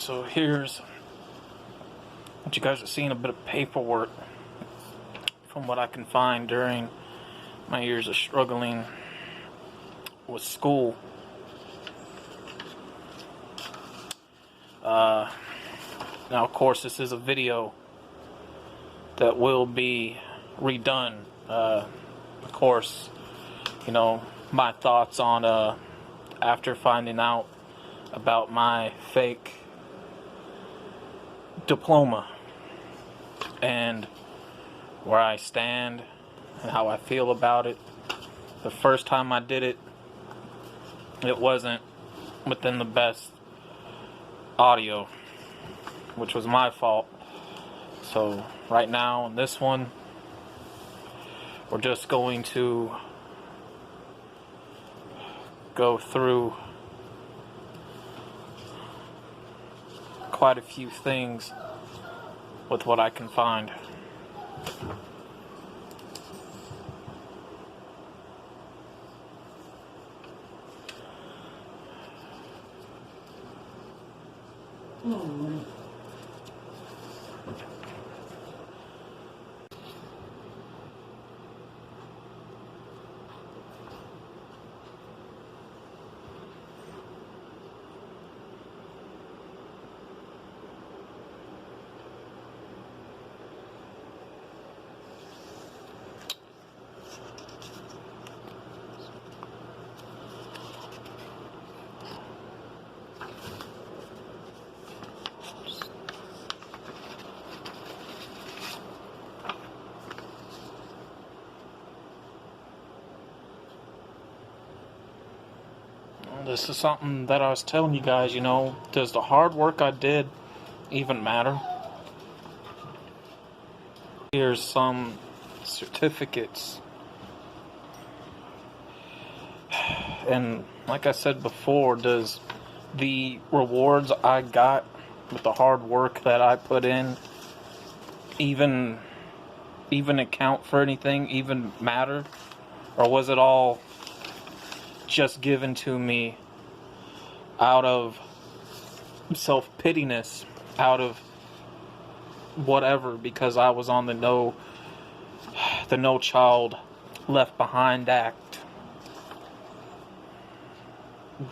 So here's what you guys are seeing, a bit of paperwork from what I can find during my years of struggling with school. Now, of course, this is a video that will be redone. Of course, you know, my thoughts on after finding out about my fake diploma and where I stand and how I feel about it. The first time I did it, it wasn't within the best audio, which was my fault. So right now in this one, we're just going to go through quite a few things with what I can find. This is something that I was telling you guys, you know, does the hard work I did even matter? Here's some certificates. And like I said before, does the rewards I got with the hard work that I put in even account for anything, even matter? Or was it all just given to me out of self-pityness, out of whatever, because I was on the No Child Left Behind Act?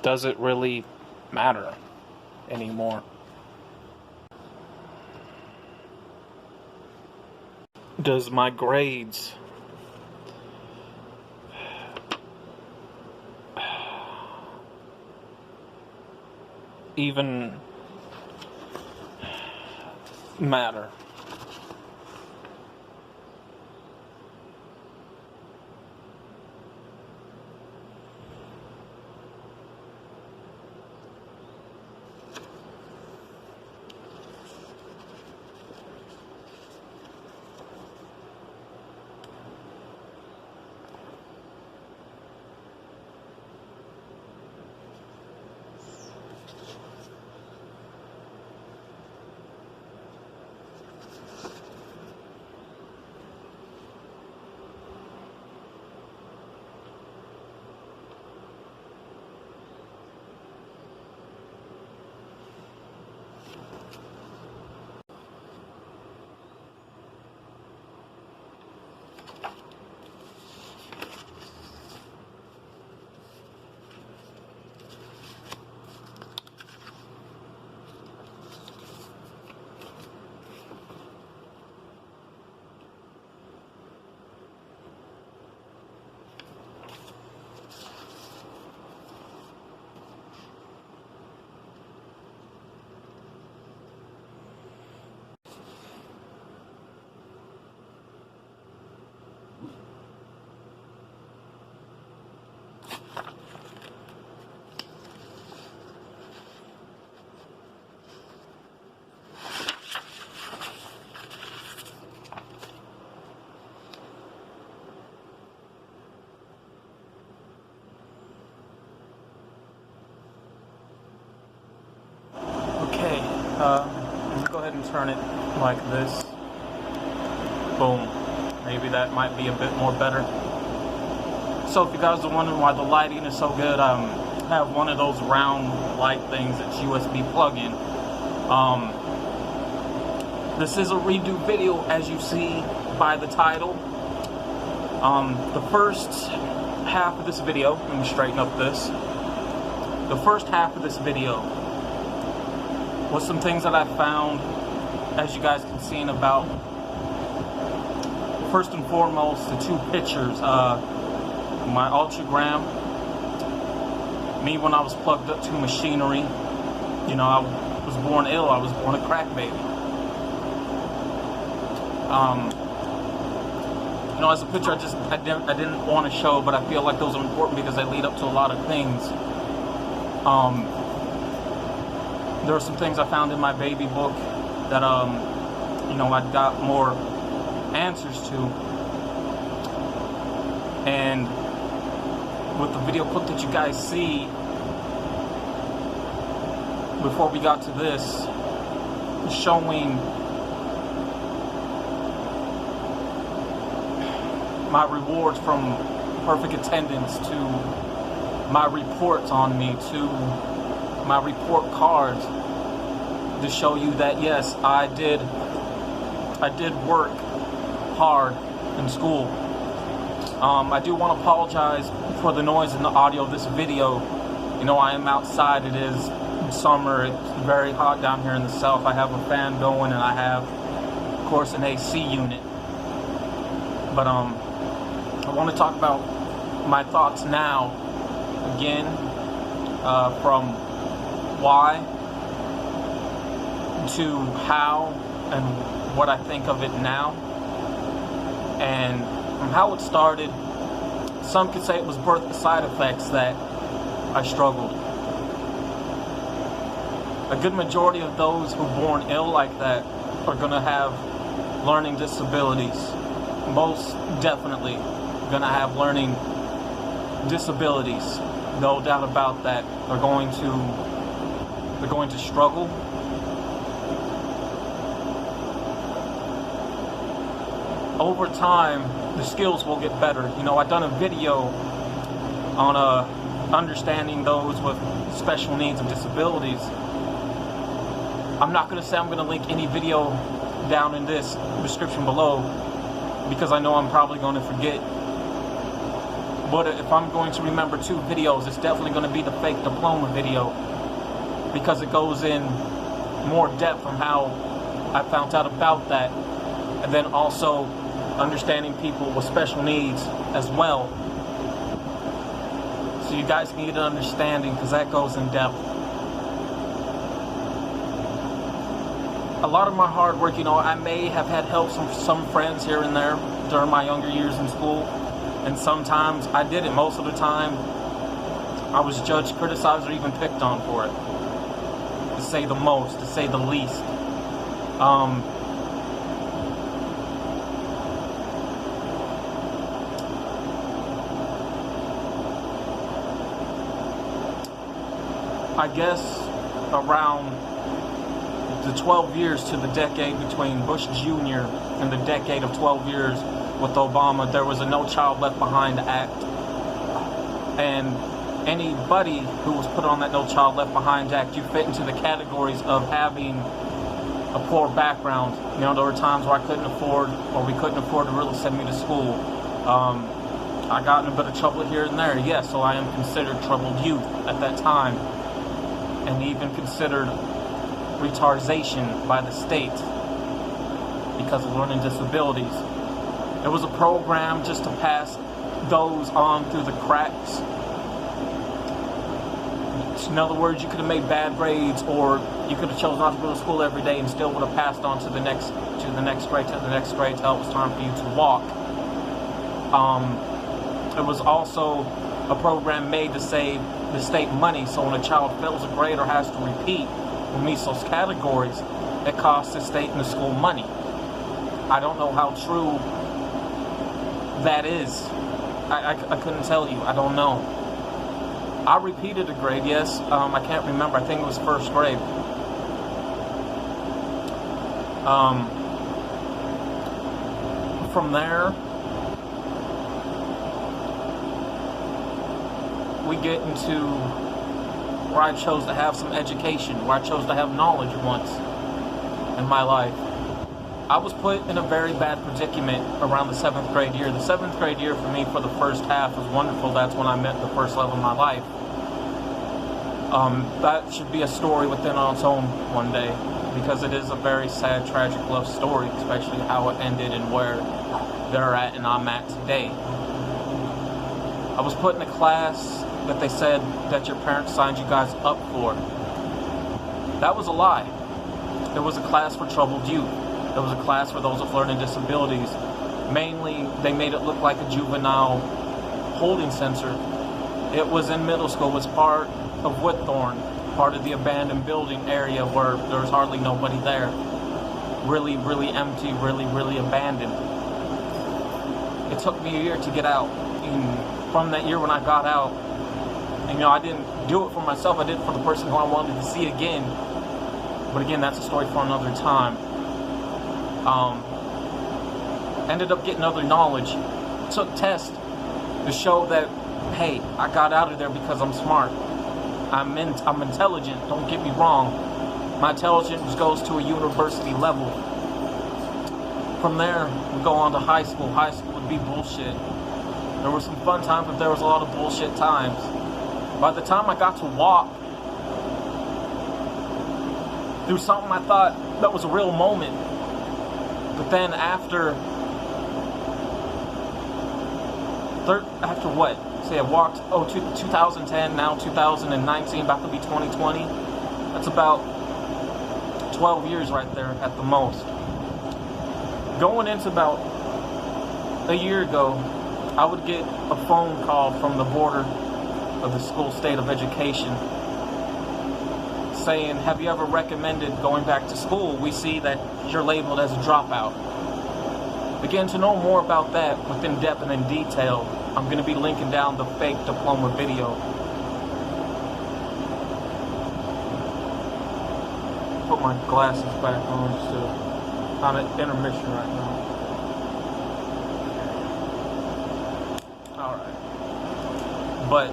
Does it really matter anymore? Does my grades even matter? Let's go ahead and turn it like this. Boom. Maybe that might be a bit more better. So if you guys are wondering why the lighting is so good, I have one of those round light things that's USB plug-in. This is a redo video, as you see by the title. The first half of this video, let me straighten up this. The first half of this video was some things that I found, as you guys can see, in about, first and foremost, the two pictures. My ultragram, me when I was plugged up to machinery. You know, I was born ill. I was born a crack baby. You know, as a picture, I didn't want to show, but I feel like those are important because they lead up to a lot of things. There are some things I found in my baby book that, you know, I got more answers to. And with the video clip that you guys see, before we got to this, showing my rewards from perfect attendance to my reports on me to my report cards, to show you that yes, I did work hard in school. I do want to apologize for the noise in the audio of this video. You know, I am outside. It is summer. It's very hot down here in the south. I have a fan going, and I have, of course, an AC unit. But I want to talk about my thoughts now, again, from why to how and what I think of it now, and from how it started. Some could say it was birth to side effects that I struggled. A good majority of those who are born ill like that are going to have learning disabilities. Most definitely going to have learning disabilities. No doubt about that. They're going to struggle. Over time, the skills will get better. You know, I've done a video on understanding those with special needs and disabilities. I'm not going to say I'm going to link any video down in this description below, because I know I'm probably going to forget. But if I'm going to remember two videos, it's definitely going to be the Fake Diploma video, because it goes in more depth on how I found out about that, and then also understanding people with special needs as well. So you guys need an understanding, because that goes in depth. A lot of my hard work, you know, I may have had help from some friends here and there during my younger years in school, and sometimes I did it. Most of the time I was judged, criticized, or even picked on for it, to say the most, to say the least. I guess around the 12 years to the decade between Bush Jr. and the decade of 12 years with Obama, there was a No Child Left Behind Act. And anybody who was put on that No Child Left Behind Act, you fit into the categories of having a poor background. You know, there were times where I couldn't afford, or we couldn't afford to really send me to school. I got in a bit of trouble here and there, yes, so I am considered troubled youth at that time, and even considered retardation by the state because of learning disabilities. It was a program just to pass those on through the cracks. In other words, you could have made bad grades, or you could have chosen not to go to school every day and still would have passed on to the next grade, till it was time for you to walk. It was also a program made to save the state money, so when a child fails a grade or has to repeat or meets those categories, it costs the state and the school money. I don't know how true that is. I couldn't tell you. I don't know. I repeated a grade, yes. I can't remember. I think it was first grade. From there, we get into where I chose to have some education, where I chose to have knowledge once. in my life. I was put in a very bad predicament around the 7th grade year. The 7th grade year for me, for the first half, was wonderful. That's when I met the first love of my life. That should be a story within its own one day, because it is a very sad, tragic love story, especially how it ended and where they're at and I'm at today. I was put in a class that they said that your parents signed you guys up for. That was a lie. It was a class for troubled youth. It was a class for those with learning disabilities. Mainly, they made it look like a juvenile holding center. It was in middle school. It was part of Whitthorne, part of the abandoned building area where there was hardly nobody there. Really, really empty, really, really abandoned. It took me a year to get out. And from that year when I got out, and, I didn't do it for myself. I did it for the person who I wanted to see again. But again, that's a story for another time. Ended up getting other knowledge. Took tests to show that, hey, I got out of there because I'm smart. I'm intelligent, don't get me wrong. My intelligence goes to a university level. From there, we go on to high school. High school would be bullshit. There were some fun times, but there was a lot of bullshit times. By the time I got to walk through something I thought that was a real moment, but then after what? Say I walked, 2010, now 2019, about to be 2020. That's about 12 years right there at the most. Going into about a year ago, I would get a phone call from the board of the school state of education saying, have you ever recommended going back to school? We see that you're labeled as a dropout. Again, to know more about that within depth and in detail, I'm going to be linking down the Fake Diploma video. Put my glasses back on, so I'm at intermission right now. Alright. But,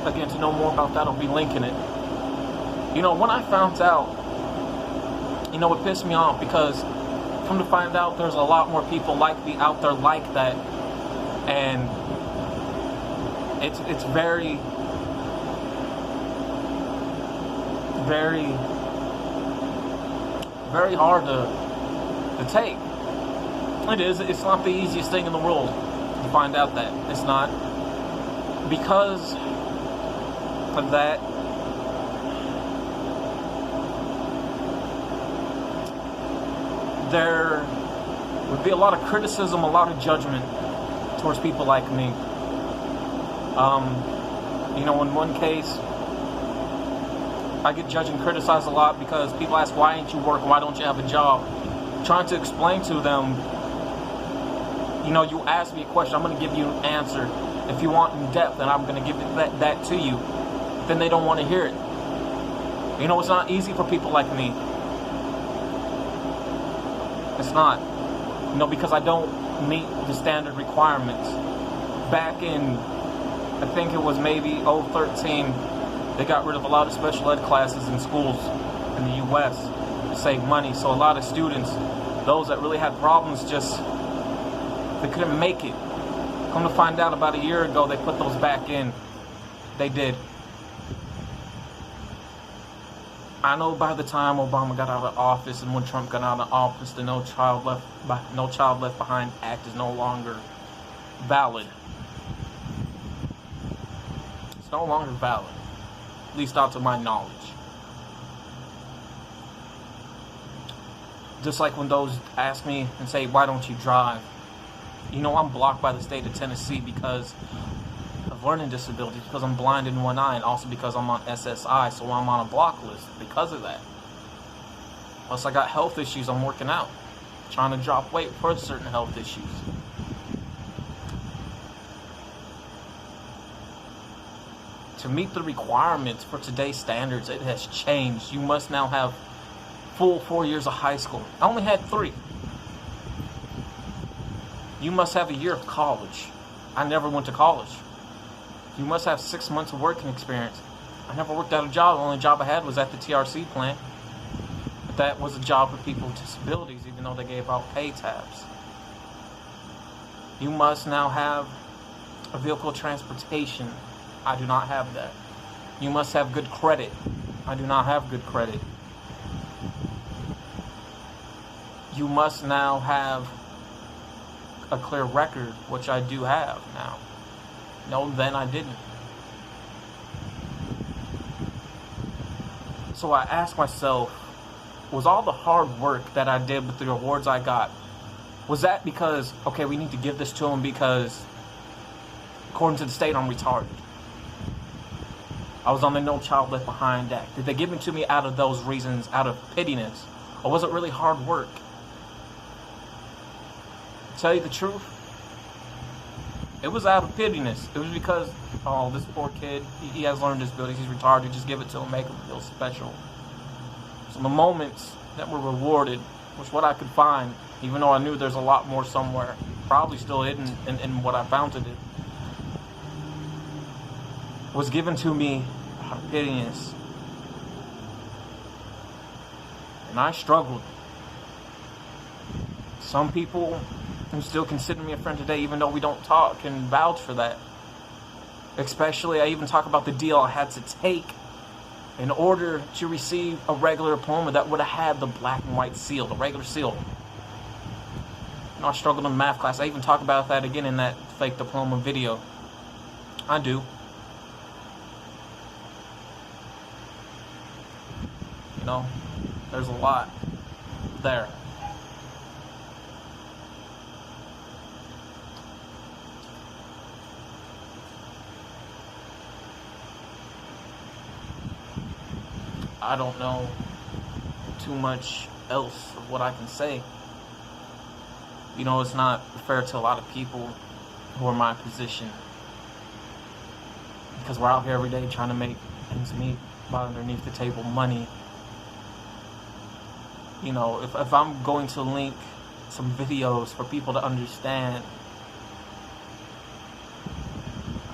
again, to know more about that, I'll be linking it. When I found out, it pissed me off because come to find out there's a lot more people like me out there like that. And it's very, very, very hard to take. It is. It's not the easiest thing in the world to find out that. It's not. Because of that, there would be a lot of criticism, a lot of judgment towards people like me. In one case, I get judged and criticized a lot because people ask, why ain't you work? Why don't you have a job? I'm trying to explain to them, you ask me a question, I'm going to give you an answer. If you want in depth, then I'm going to give that to you. Then they don't want to hear it. It's not easy for people like me. It's not. Because I don't meet the standard requirements. Back in, I think it was maybe 2013, they got rid of a lot of special ed classes in schools in the U.S. to save money. So a lot of students, those that really had problems, they couldn't make it. Come to find out, about a year ago, they put those back in. They did. I know by the time Obama got out of office and when Trump got out of office, the No Child Left Behind Act is no longer valid. It's no longer valid, at least out to my knowledge. Just like when those ask me and say, why don't you drive? I'm blocked by the state of Tennessee because of learning disabilities, because I'm blind in one eye, and also because I'm on SSI, so I'm on a block list because of that. Plus I got health issues. I'm working out, trying to drop weight for certain health issues. To meet the requirements for today's standards, it has changed. You must now have full 4 years of high school. I only had 3. You must have a year of college. I never went to college. You must have 6 months of working experience. I never worked at a job. The only job I had was at the TRC plant. But that was a job for people with disabilities, even though they gave out pay tabs. You must now have a vehicle transportation. I do not have that. You must have good credit. I do not have good credit. You must now have a clear record, which I do have now. No, then I didn't. So I asked myself, was all the hard work that I did with the awards I got, was that because, okay, we need to give this to them because, according to the state, I'm retarded? I was on the No Child Left Behind Act. Did they give it to me out of those reasons, out of pittiness? Or was it really hard work? To tell you the truth, it was out of pittiness. It was because, oh, this poor kid, he has learning disabilities, he's retarded, just give it to him, make him feel special. So the moments that were rewarded was what I could find, even though I knew there's a lot more somewhere, probably still hidden in what I found to do, was given to me out of pittiness. And I struggled. Some people who still consider me a friend today, even though we don't talk, can vouch for that. Especially, I even talk about the deal I had to take in order to receive a regular diploma that would have had the black and white seal, the regular seal. You know, I struggled in math class. I even talk about that again in that fake diploma video. I do. You know, there's a lot there. I don't know too much else of what I can say. You know, it's not fair to a lot of people who are in my position, because we're out here every day trying to make ends meet, by underneath the table money. You know, if I'm going to link some videos for people to understand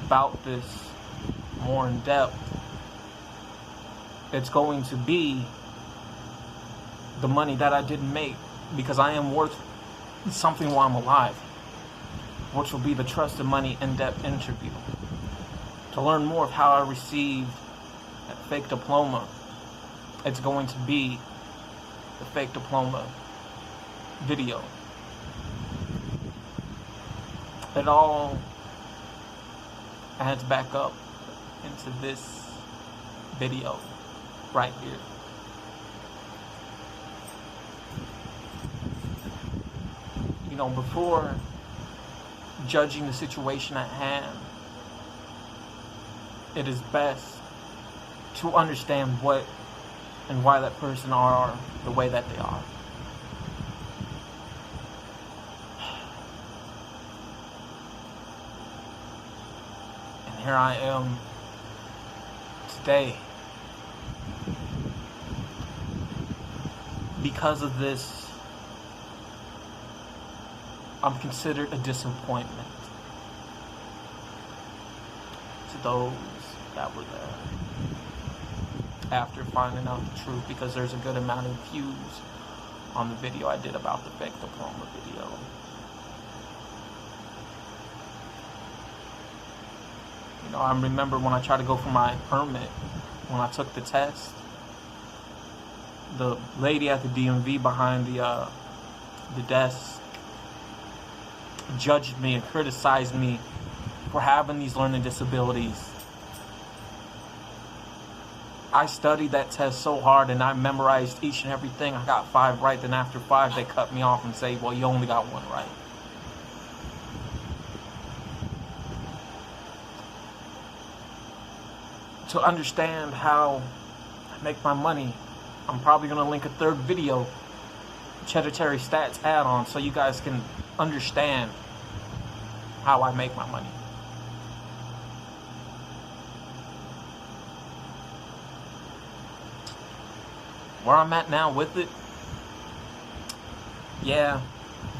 about this more in depth, it's going to be the money that I didn't make, because I am worth something while I'm alive, which will be the Trusted Money in-depth interview. To learn more of how I received that fake diploma, it's going to be the fake diploma video. It all adds back up into this video right here. You know, before judging the situation at hand, it is best to understand what and why that person are the way that they are. And here I am today. Because of this, I'm considered a disappointment to those that were there after finding out the truth, because there's a good amount of views on the video I did about the fake diploma video. You know, I remember when I tried to go for my permit, when I took the test, the lady at the DMV behind the desk judged me and criticized me for having these learning disabilities. I studied that test so hard and I memorized each and everything. I got 5 right. Then after 5, they cut me off and say, well, you only got 1 right. To understand how I make my money, I'm probably going to link a 3rd video, ChEDDErTarY Stats add-on, so you guys can understand how I make my money. Where I'm at now with it, yeah,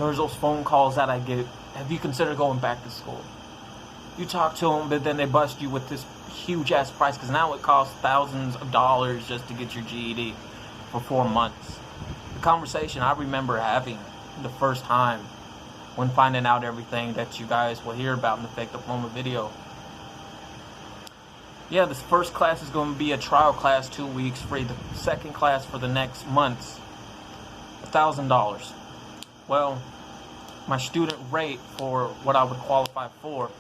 there's those phone calls that I get. Have you considered going back to school? You talk to them, but then they bust you with this huge ass price, because now it costs thousands of dollars just to get your GED for 4 months. conversation I remember having the first time when finding out everything that you guys will hear about in the Fake Diploma video. Yeah, this first class is going to be a trial class, 2 weeks free. The second class for the next month's $1,000. Well, my student rate for what I would qualify for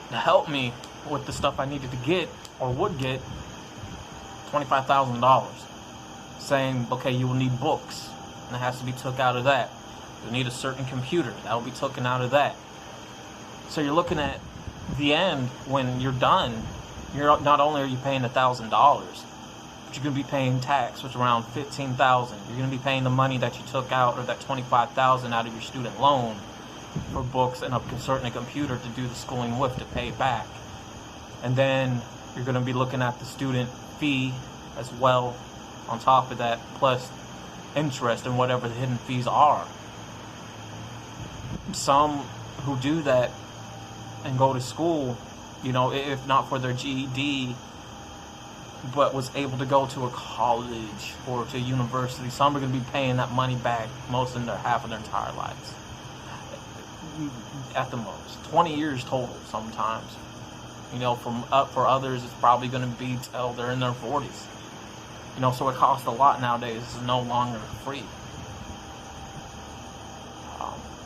to help me with the stuff I needed to get or would get, $25,000. Saying, okay, you will need books, and it has to be took out of that. You'll need a certain computer, that will be taken out of that. So you're looking at the end when you're done. You're not only are you paying $1,000, but you're going to be paying tax, which is around $15,000. You're going to be paying the money that you took out, or that $25,000 out of your student loan for books and a certain computer to do the schooling with, to pay back. And then you're going to be looking at the student fee as well on top of that, plus interest and whatever the hidden fees are. Some who do that and go to school, you know, if not for their GED, but was able to go to a college or to a university, some are going to be paying that money back most of their half of their entire lives. At the most 20 years total sometimes. You know, for others it's probably going to be till they're in their 40s. You know, so it costs a lot nowadays. It's no longer free.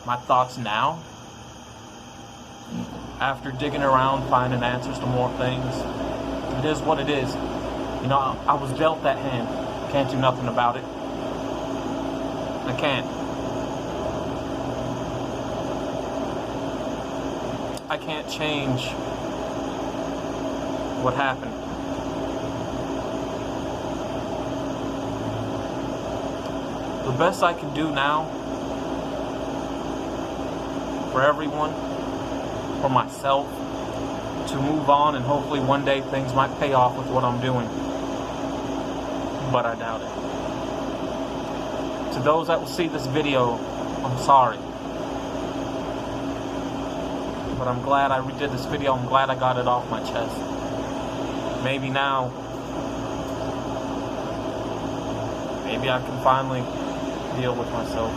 My thoughts now, after digging around, finding answers to more things, it is what it is. You know, I was dealt that hand. Can't do nothing about it. I can't. I can't change what happened. The best I can do now, for everyone, for myself, to move on, and hopefully one day things might pay off with what I'm doing. But I doubt it. To those that will see this video, I'm sorry. But I'm glad I redid this video. I'm glad I got it off my chest. Maybe now, maybe I can finally deal with myself.